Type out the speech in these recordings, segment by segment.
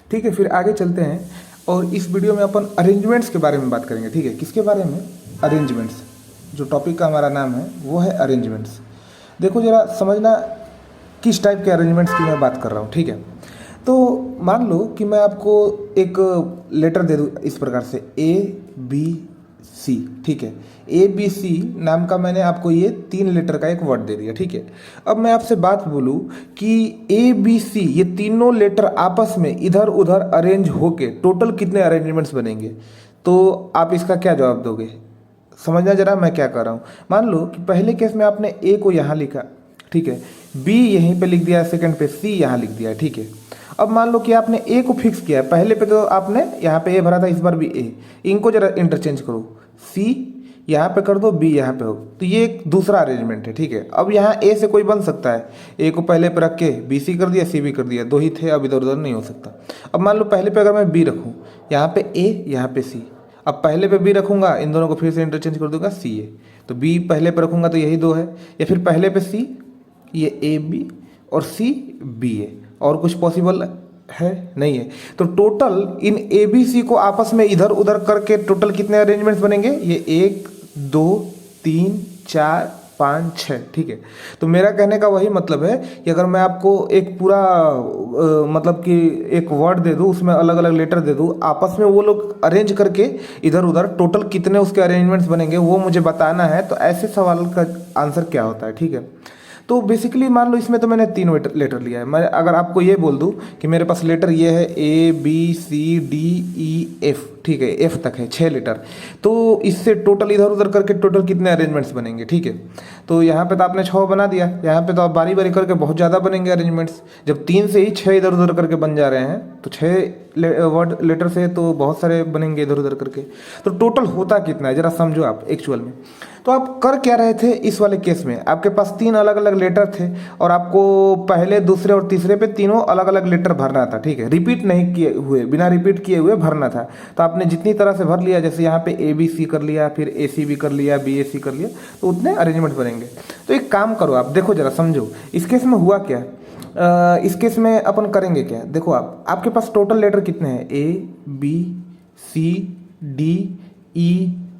ठीक है, फिर आगे चलते हैं और इस वीडियो में अपन अरेंजमेंट्स के बारे में बात करेंगे। ठीक है, किसके बारे में? अरेंजमेंट्स। जो टॉपिक का हमारा नाम है वो है अरेंजमेंट्स। देखो जरा समझना किस टाइप के अरेंजमेंट्स की मैं बात कर रहा हूँ। ठीक है, तो मान लो कि मैं आपको एक लेटर दे दूँ इस प्रकार से ABC। ठीक है, ABC नाम का मैंने आपको ये 3 लेटर का एक वर्ड दे दिया। ठीक है, अब मैं आपसे बात बोलूँ कि ABC ये तीनों लेटर आपस में इधर उधर अरेंज होके टोटल कितने अरेंजमेंट्स बनेंगे, तो आप इसका क्या जवाब दोगे? समझना जरा मैं क्या कर रहा हूँ। मान लो कि पहले केस में आपने A को यहाँ लिखा, ठीक है, B यहीं पे लिख दिया, सेकंड पे C यहाँ लिख दिया। ठीक है, अब मान लो कि आपने A को फिक्स किया है, पहले पे तो आपने यहाँ पे A भरा था, इस बार भी A। इनको जरा इंटरचेंज करो, C यहाँ पे कर दो, B यहाँ पे हो, तो ये एक दूसरा अरेंजमेंट है। ठीक है, अब यहाँ A से कोई बन सकता है, A को पहले पे रख के BC कर दिया, C भी कर दिया, दो ही थे, अब इधर उधर नहीं हो सकता। अब मान लो पहले पे अगर मैं B रखूँ, यहाँ पे A यहाँ पे C, अब पहले पे B रखूँगा, इन दोनों को फिर से इंटरचेंज कर दूंगा CA, तो B पहले पे रखूँगा तो यही दो है, या फिर पहले पे C ये AB और C BA, और कुछ पॉसिबल है नहीं है। तो टोटल इन ABC को आपस में इधर उधर करके टोटल कितने अरेंजमेंट्स बनेंगे? ये 1 2 3 4 5 6। ठीक है, तो मेरा कहने का वही मतलब है कि अगर मैं आपको एक पूरा मतलब कि एक वर्ड दे दूँ, उसमें अलग अलग लेटर दे दूँ, आपस में वो लोग अरेंज करके इधर उधर टोटल कितने उसके अरेंजमेंट्स बनेंगे वो मुझे बताना है। तो ऐसे सवाल का आंसर क्या होता है? ठीक है, तो बेसिकली मान लो इसमें तो मैंने 3 लेटर लिया है। मैं अगर आपको ये बोल दूं कि मेरे पास लेटर ये है ABCDEF, ठीक है, F तक है 6 लेटर, तो इससे टोटल इधर उधर करके टोटल कितने अरेंजमेंट्स बनेंगे? ठीक है, तो यहाँ पे तो आपने 6 बना दिया, यहाँ पे तो आप बारी बारी करके बहुत ज़्यादा बनेंगे अरेंजमेंट्स। जब 3 से ही 6 इधर उधर करके बन जा रहे हैं, तो 6 वर्ड लेटर से तो बहुत सारे बनेंगे इधर उधर करके। तो टोटल होता कितना है जरा समझो आप एक्चुअल में। तो आप कर क्या रहे थे इस वाले केस में? आपके पास 3 अलग अलग लेटर थे और आपको पहले दूसरे और तीसरे पे तीनों अलग अलग लेटर भरना था। ठीक है, रिपीट नहीं किए हुए, बिना रिपीट किए हुए भरना था। तो आपने जितनी तरह से भर लिया, जैसे यहाँ पे ABC कर लिया, फिर AC भी कर लिया, BAC कर लिया, तो उतने अरेंजमेंट बनेंगे। तो एक काम करो आप, देखो जरा समझो इस केस में हुआ क्या। इस केस में अपन करेंगे क्या, देखो आप, आपके पास टोटल लेटर कितने हैं?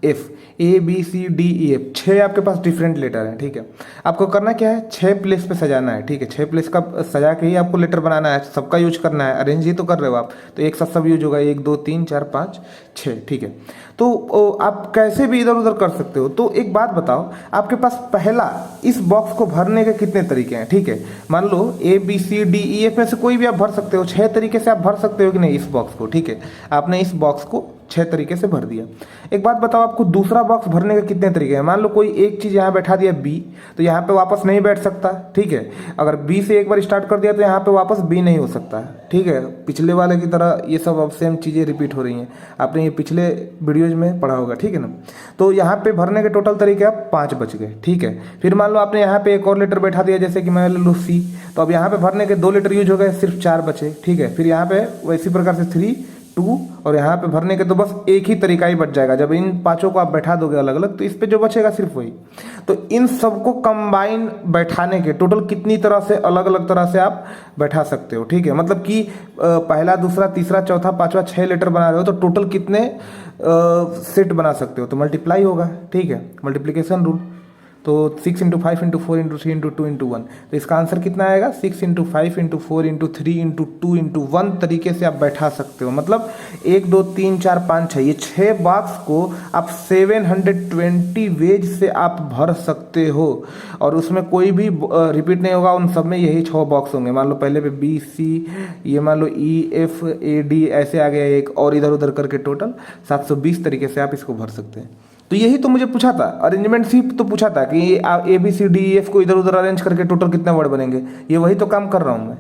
ABCDEF, ABCDEF 6 आपके पास डिफरेंट लेटर हैं। ठीक है, आपको करना क्या है, 6 प्लेस पे सजाना है। ठीक है, 6 प्लेस का सजा के ही आपको लेटर बनाना है, सबका यूज करना है, अरेंज ही तो कर रहे हो आप, तो एक साथ सब यूज होगा, 1 2 3 4 5 6। ठीक है, तो आप कैसे भी इधर उधर कर सकते हो। तो एक बात बताओ, आपके पास पहला इस बॉक्स को भरने के कितने तरीके हैं? ठीक है, मान लो ABCDEF में से कोई भी आप भर सकते हो, 6 तरीके से आप भर सकते हो कि नहीं इस बॉक्स को। ठीक है, आपने इस बॉक्स को 6 तरीके से भर दिया। एक बात बताओ, आपको दूसरा बॉक्स भरने के कितने तरीके हैं? मान लो कोई एक चीज़ यहाँ बैठा दिया B, तो यहाँ पे वापस नहीं बैठ सकता। ठीक है, अगर B से एक बार स्टार्ट कर दिया तो यहाँ पे वापस B नहीं हो सकता। ठीक है, पिछले वाले की तरह ये सब अब सेम चीज़ें रिपीट हो रही हैं, आपने ये पिछले वीडियोज में पढ़ा होगा। ठीक है ना, तो यहाँ पे भरने के टोटल तरीके आप 5 बच गए। ठीक है, फिर मान लो आपने यहाँ पे एक और लेटर बैठा दिया, जैसे कि मैं ले लूँ C, तो अब यहाँ पे भरने के 2 लेटर यूज हो गए, सिर्फ 4 बचे। ठीक है, फिर यहाँ पे वैसी प्रकार से 3 2 और यहाँ पे भरने के तो बस एक ही तरीका ही बच जाएगा। जब इन 5 को आप बैठा दोगे अलग अलग, तो इस पे जो बचेगा सिर्फ वही। तो इन सबको कंबाइन बैठाने के टोटल कितनी तरह से अलग अलग तरह से आप बैठा सकते हो? ठीक है, मतलब कि पहला दूसरा तीसरा चौथा पांचवा 6 लेटर बना रहे हो, तो टोटल कितने सेट बना सकते हो? तो मल्टीप्लाई होगा। ठीक है, मल्टीप्लीकेशन रूल, तो 6 × 5 × 4 × 3 × 2 × 1, तो इसका आंसर कितना आएगा? 6 × 5 × 4 × 3 × 2 × 1 तरीके से आप बैठा सकते हो। मतलब 1 2 3 4 5 6, ये 6 बॉक्स को आप 720 वेज से आप भर सकते हो, और उसमें कोई भी रिपीट नहीं होगा, उन सब में यही 6 बॉक्स होंगे। मान लो पहले पे BC, ये मान लो EF AD ऐसे आ गया एक, और इधर उधर करके टोटल 720 तरीके से आप इसको भर सकते हैं। तो यही तो मुझे पूछा था, अरेंजमेंट ही तो पूछा था कि ABCDEF को इधर उधर अरेंज करके टोटल कितने वर्ड बनेंगे, ये वही तो काम कर रहा हूँ मैं।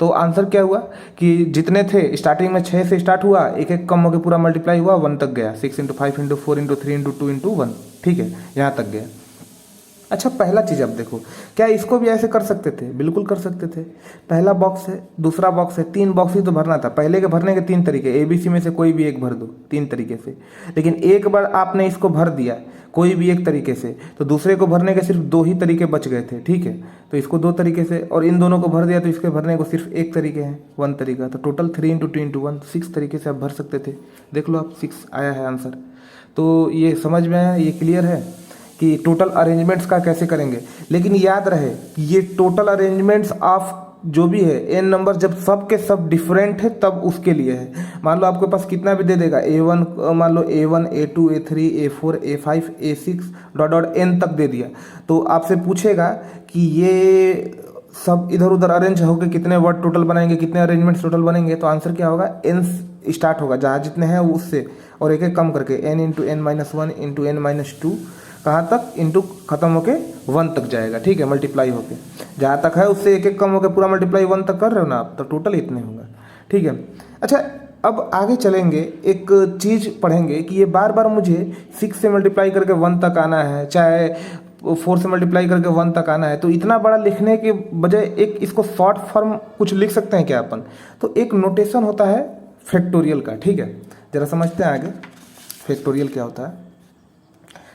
तो आंसर क्या हुआ कि जितने थे स्टार्टिंग में 6 से स्टार्ट हुआ, एक एक कम होकर पूरा मल्टीप्लाई हुआ 1 तक गया, 6 × 5 × 4 × 3 × 2 × 1। ठीक है, यहाँ तक गया। अच्छा, पहला चीज़ अब देखो, क्या इसको भी ऐसे कर सकते थे? बिल्कुल कर सकते थे। पहला बॉक्स है, दूसरा बॉक्स है, 3 बॉक्स ही तो भरना था। पहले के भरने के 3 तरीके, ABC में से कोई भी एक भर दो 3 तरीके से, लेकिन एक बार आपने इसको भर दिया, कोई भी एक तरीके से, तो दूसरे को भरने के सिर्फ 2 ही तरीके बच गए थे, ठीक है। तो इसको 2 तरीके से और इन दोनों को भर दिया तो इसके भरने को सिर्फ एक तरीके हैं, 1 तरीका। तो टोटल 3 × 2 × 1 6 तरीके से आप भर सकते थे। देख लो आप 6 आया है आंसर। तो ये समझ में आया, ये क्लियर है कि टोटल अरेंजमेंट्स का कैसे करेंगे। लेकिन याद रहे ये टोटल अरेंजमेंट्स ऑफ जो भी है एन नंबर जब सब के सब डिफरेंट है तब उसके लिए है। मान लो आपके पास कितना भी दे देगा A1, मान लो A1 A2 A3 A4 A5 A6 dot dot n तक दे दिया, तो आपसे पूछेगा कि ये सब इधर उधर अरेंज होकर कितने वर्ड टोटल बनाएंगे, कितने अरेंजमेंट्स टोटल बनेंगे। तो आंसर क्या होगा, n स्टार्ट होगा जहाँ जितने हैं उससे और एक एक कम करके n × n-1 × n-2 कहाँ तक इंटू खत्म होके 1 तक जाएगा, ठीक है, मल्टीप्लाई होके जहाँ तक है उससे एक एक कम होके पूरा मल्टीप्लाई 1 तक कर रहे हो ना आप, तो टोटल इतने होगा, ठीक है। अच्छा अब आगे चलेंगे, एक चीज़ पढ़ेंगे कि ये बार बार मुझे 6 से मल्टीप्लाई करके 1 तक आना है, चाहे 4 से मल्टीप्लाई करके 1 तक आना है, तो इतना बड़ा लिखने के बजाय एक इसको शॉर्ट फॉर्म कुछ लिख सकते हैं क्या अपन। तो एक नोटेशन होता है फैक्टोरियल का, ठीक है, ज़रा समझते हैं आगे फैक्टोरियल क्या होता है।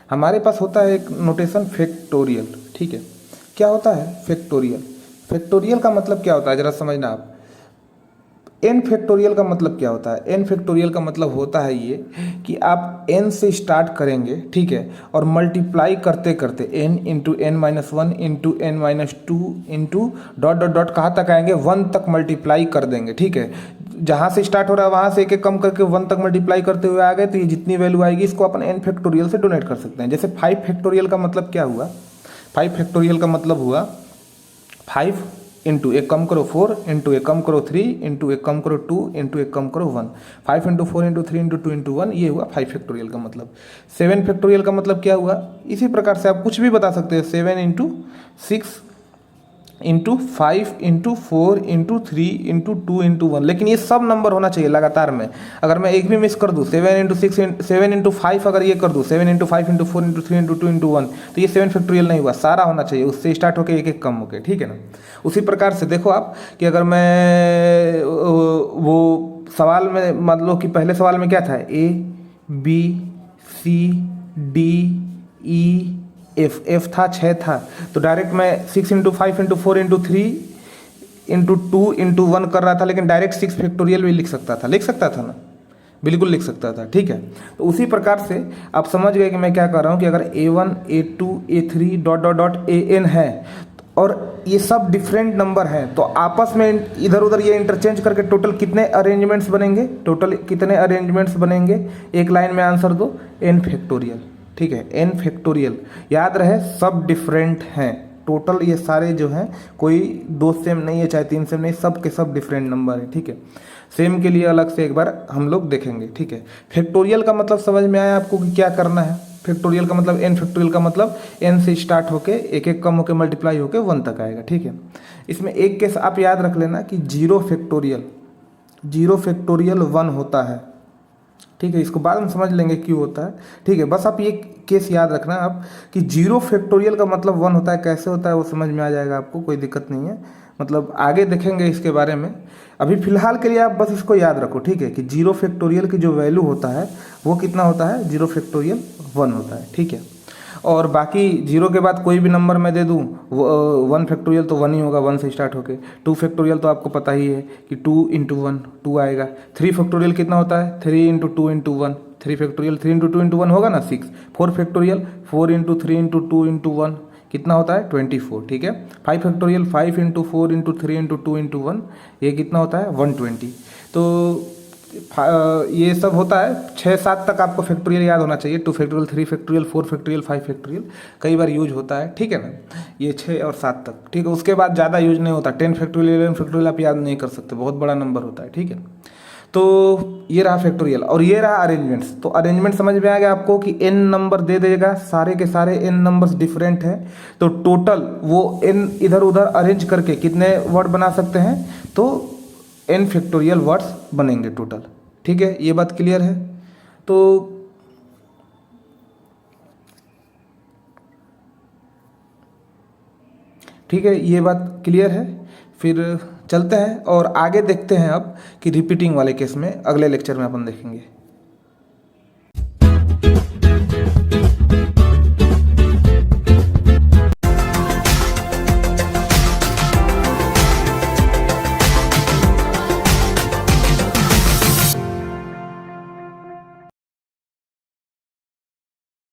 हमारे पास होता है एक नोटेशन फैक्टोरियल, ठीक है। क्या होता है फैक्टोरियल, फैक्टोरियल का मतलब क्या होता है ज़रा समझना आप। n फैक्टोरियल का मतलब क्या होता है, n फैक्टोरियल का मतलब होता है ये कि आप n से स्टार्ट करेंगे, ठीक है, और मल्टीप्लाई करते करते n × n-1 × n-2 into dot dot dot कहाँ तक आएंगे 1 तक मल्टीप्लाई कर देंगे, ठीक है। जहाँ से स्टार्ट हो रहा है वहाँ से एक एक कम करके 1 तक मल्टीप्लाई करते हुए आ गए, तो ये जितनी वैल्यू आएगी इसको अपन n फैक्टोरियल से डोनेट कर सकते हैं। जैसे 5 फैक्टोरियल का मतलब क्या हुआ, 5 फैक्टोरियल का मतलब हुआ 5 इंटू एक कम करो 4 इंटू एक कम करो 3 इंटू एक कम करो 2 इंटू एक कम करो 1, 5 इंटू 4 इंटू 3 इंटू 2 इंटू 1, ये हुआ 5 फैक्टोरियल का मतलब। 7 फैक्टोरियल का मतलब क्या हुआ, इसी प्रकार से आप कुछ भी बता सकते हैं, 7 into 6 into 5 into 4 into 3 into 2 into 1, लेकिन ये सब नंबर होना चाहिए लगातार में। अगर मैं एक भी मिस कर दूँ 7 इंटू 6 7 इंटू 5 अगर ये कर दूँ 7 into 5 into 4 into 3 into 2 into 1, तो ये 7 फैक्टोरियल नहीं हुआ, सारा होना चाहिए, उससे स्टार्ट होकर एक एक कम होके, ठीक है ना। उसी प्रकार से देखो आप कि अगर मैं वो सवाल में मान लो कि पहले सवाल में क्या था A B C D E F था 6 था, तो डायरेक्ट मैं 6 into 5 into 4 into 3 into 2 into 1 कर रहा था, लेकिन डायरेक्ट 6 फैक्टोरियल भी लिख सकता था ना, बिल्कुल लिख सकता था, ठीक है। तो उसी प्रकार से आप समझ गए कि मैं क्या कर रहा हूँ कि अगर A1 A2 A3 dot dot dot AN है और ये सब डिफरेंट नंबर हैं, तो आपस में इधर उधर ये इंटरचेंज करके टोटल कितने अरेंजमेंट्स बनेंगे, टोटल कितने अरेंजमेंट्स बनेंगे, एक लाइन में आंसर दो, n फैक्टोरियल, ठीक है, n फैक्टोरियल। याद रहे सब डिफरेंट हैं, टोटल ये सारे जो हैं कोई 2 सेम नहीं है, चाहे 3 सेम नहीं, सब के सब डिफरेंट नंबर है, ठीक है। सेम के लिए अलग से एक बार हम लोग देखेंगे, ठीक है। फैक्टोरियल का मतलब समझ में आया आपको कि क्या करना है। फैक्टोरियल का मतलब n फैक्टोरियल का मतलब n से स्टार्ट होके एक एक कम होके मल्टीप्लाई होके 1 तक आएगा, ठीक है। इसमें एक केस आप याद रख लेना कि 0 फैक्टोरियल 1 होता है, ठीक है, इसको बाद में समझ लेंगे क्यों होता है, ठीक है। बस आप ये केस याद रखना आप कि 0 फैक्टोरियल का मतलब 1 होता है, कैसे होता है वो समझ में आ जाएगा आपको, कोई दिक्कत नहीं है, मतलब आगे देखेंगे इसके बारे में। अभी फिलहाल के लिए आप बस इसको याद रखो, ठीक है, कि 0 फैक्टोरियल की जो वैल्यू होता है वो कितना होता है, 0 फैक्टोरियल 1 होता है, ठीक है। और बाकी 0 के बाद कोई भी नंबर मैं दे दूँ 1 फैक्टोरियल तो 1 ही होगा, 1 से स्टार्ट होके। 2 फैक्टोरियल तो आपको पता ही है कि 2 इंटू 1 2 आएगा। 3 फैक्टोरियल कितना होता है, 3 into 2 into 1, 3 factorial 3 into 2 into 1 होगा ना 6। 4 फैक्टोरियल 4 इंटू 3 इंटू 2 इंटू 1 कितना होता है 24, ठीक है। 5 factorial 5 into 4 into 3 into 2 into 1 ये कितना होता है 120। तो ये सब होता है 6-7 तक आपको फैक्टोरियल याद होना चाहिए। 2 फैक्टोरियल 3 फैक्टोरियल 4 फैक्टोरियल 5 फैक्टोरियल कई बार यूज होता है, ठीक है ना, ये 6 और 7 तक, ठीक है। उसके बाद ज़्यादा यूज नहीं होता। 10 फैक्टोरियल 11 फैक्टोरियल आप याद नहीं कर सकते, बहुत बड़ा नंबर होता है, ठीक है। तो ये रहा फैक्टोरियल और ये रहा अरेंजमेंट्स। तो अरेंजमेंट समझ में आ गया आपको कि n नंबर दे देगा, सारे के सारे n नंबर्स डिफरेंट हैं, तो टोटल वो n इधर उधर अरेंज करके कितने वर्ड बना सकते हैं, तो n फैक्टोरियल वर्ड्स बनेंगे टोटल, ठीक है। ये बात क्लियर है। तो ठीक है, ये बात क्लियर है। फिर चलते हैं और आगे देखते हैं अब कि रिपीटिंग वाले केस में अगले लेक्चर में अपन देखेंगे।